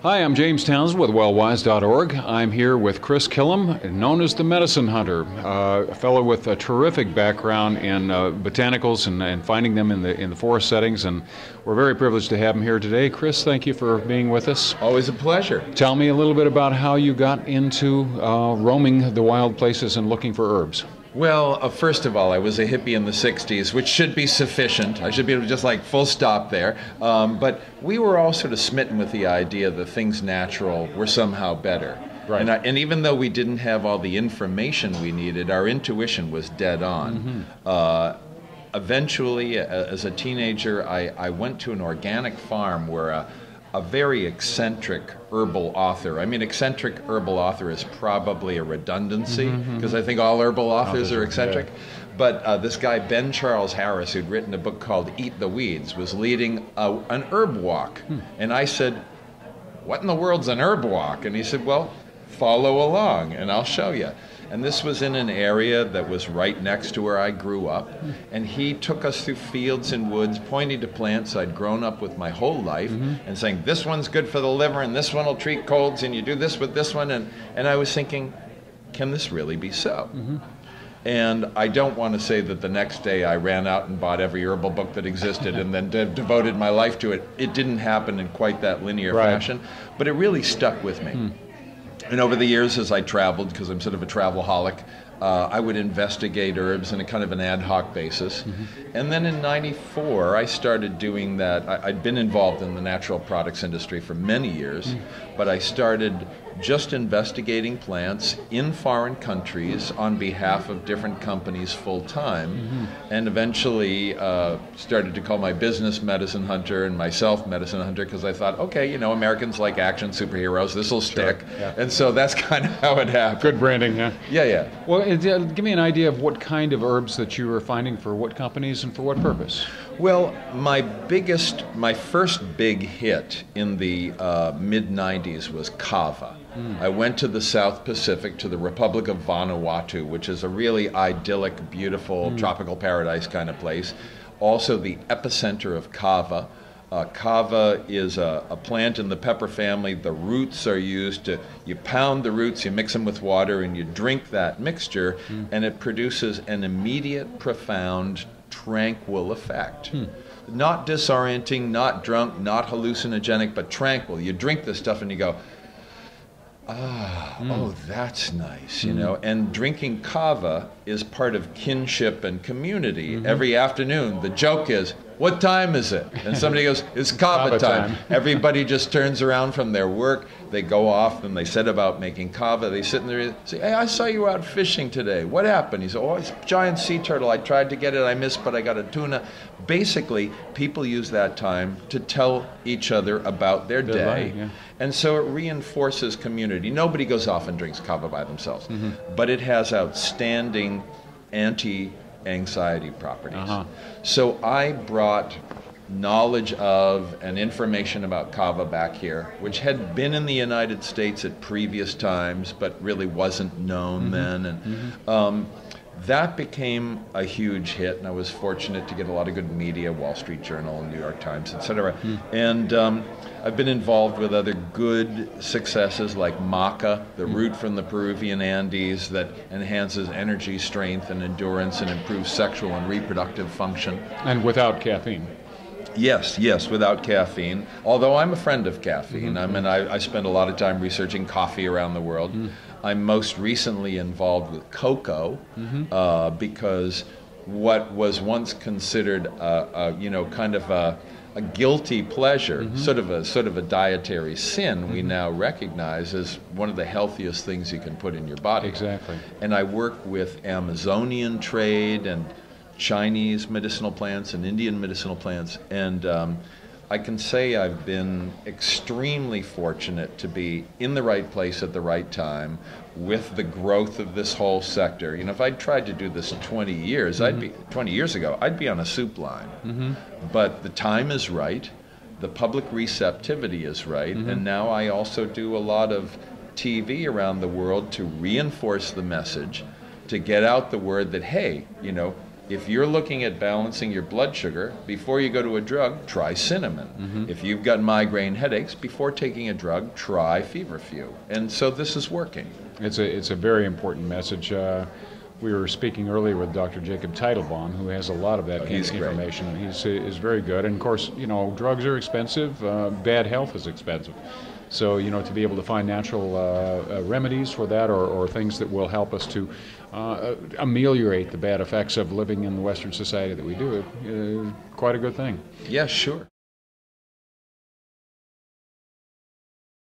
Hi, I'm James Townsend with wellwise.org. I'm here with Chris Kilham, known as the Medicine Hunter, a fellow with a terrific background in botanicals and finding them in the forest settings, and we're very privileged to have him here today. Chris, thank you for being with us. Always a pleasure. Tell me a little bit about how you got into roaming the wild places and looking for herbs. Well, first of all, I was a hippie in the 60s, which should be sufficient. I should be able to just full stop there. But we were all sort of smitten with the idea that things natural were somehow better. Right. And even though we didn't have all the information we needed, our intuition was dead on. Eventually, as a teenager, I went to an organic farm where a very eccentric herbal author. I mean, eccentric herbal author is probably a redundancy, because I think all herbal authors are eccentric. Yeah. But this guy, Ben Charles Harris, who'd written a book called Eat the Weeds, was leading an herb walk. And I said, what in the world's an herb walk? And he said, well, follow along and I'll show you. And this was in an area that was right next to where I grew up. And he took us through fields and woods, pointing to plants I'd grown up with my whole life, and saying, this one's good for the liver, and this one will treat colds, and you do this with this one. And I was thinking, can this really be so? And I don't want to say that the next day I ran out and bought every herbal book that existed and then devoted my life to it. It didn't happen in quite that linear fashion, but it really stuck with me. And over the years, as I traveled, because I'm sort of a travelholic, I would investigate herbs on a kind of an ad hoc basis. And then in '94, I started doing that. I'd been involved in the natural products industry for many years, but I started just investigating plants in foreign countries on behalf of different companies full time, and eventually started to call my business Medicine Hunter and myself Medicine Hunter, because I thought, okay, Americans like action superheroes, this will stick. Yeah. And so that's kind of how it happened. Good branding, yeah. Yeah. Well, give me an idea of what kind of herbs that you were finding for what companies and for what purpose. Well, my first big hit in the mid-90s was kava. I went to the South Pacific, to the Republic of Vanuatu, which is a really idyllic, beautiful, tropical paradise kind of place. Also the epicenter of kava. Kava is a plant in the pepper family. The roots are used you pound the roots, you mix them with water, and you drink that mixture, and it produces an immediate, profound, tranquil effect. Not disorienting, not drunk, not hallucinogenic, but tranquil. You drink this stuff and you go, oh, that's nice, And drinking kava is part of kinship and community. Every afternoon, the joke is, what time is it? And somebody goes, it's kava time. Everybody just turns around from their work. They go off and they set about making kava. They sit in there and say, hey, I saw you out fishing today. What happened? He said, oh, it's a giant sea turtle. I tried to get it. I missed, but I got a tuna. Basically, people use that time to tell each other about their day. Yeah. And so it reinforces community. Nobody goes off and drinks kava by themselves. But it has outstanding anti-anxiety properties. So I brought knowledge of and information about kava back here, which had been in the United States at previous times, but really wasn't known then. And that became a huge hit, and I was fortunate to get a lot of good media, Wall Street Journal, New York Times, etc. And I've been involved with other good successes like maca, the root from the Peruvian Andes that enhances energy, strength, and endurance, and improves sexual and reproductive function. And without caffeine. Yes, without caffeine. Although I'm a friend of caffeine. I spend a lot of time researching coffee around the world. I'm most recently involved with cocoa because what was once considered kind of a guilty pleasure, sort of a dietary sin, we now recognize as one of the healthiest things you can put in your body. Exactly. And I work with Amazonian trade and Chinese medicinal plants and Indian medicinal plants, and I can say I've been extremely fortunate to be in the right place at the right time with the growth of this whole sector. If I'd tried to do this 20 years, 20 years ago, I'd be on a soup line. But the time is right, the public receptivity is right, and now I also do a lot of TV around the world to reinforce the message, to get out the word that, hey, if you're looking at balancing your blood sugar, before you go to a drug, try cinnamon. If you've got migraine headaches, before taking a drug, try feverfew. And so this is working. It's a very important message. We were speaking earlier with Dr. Jacob Teitelbaum, who has a lot of that information. He's very good. And of course, you know, drugs are expensive. Bad health is expensive. So, you know, to be able to find natural remedies for that, or things that will help us to ameliorate the bad effects of living in the Western society that we do, is quite a good thing. Yeah, sure.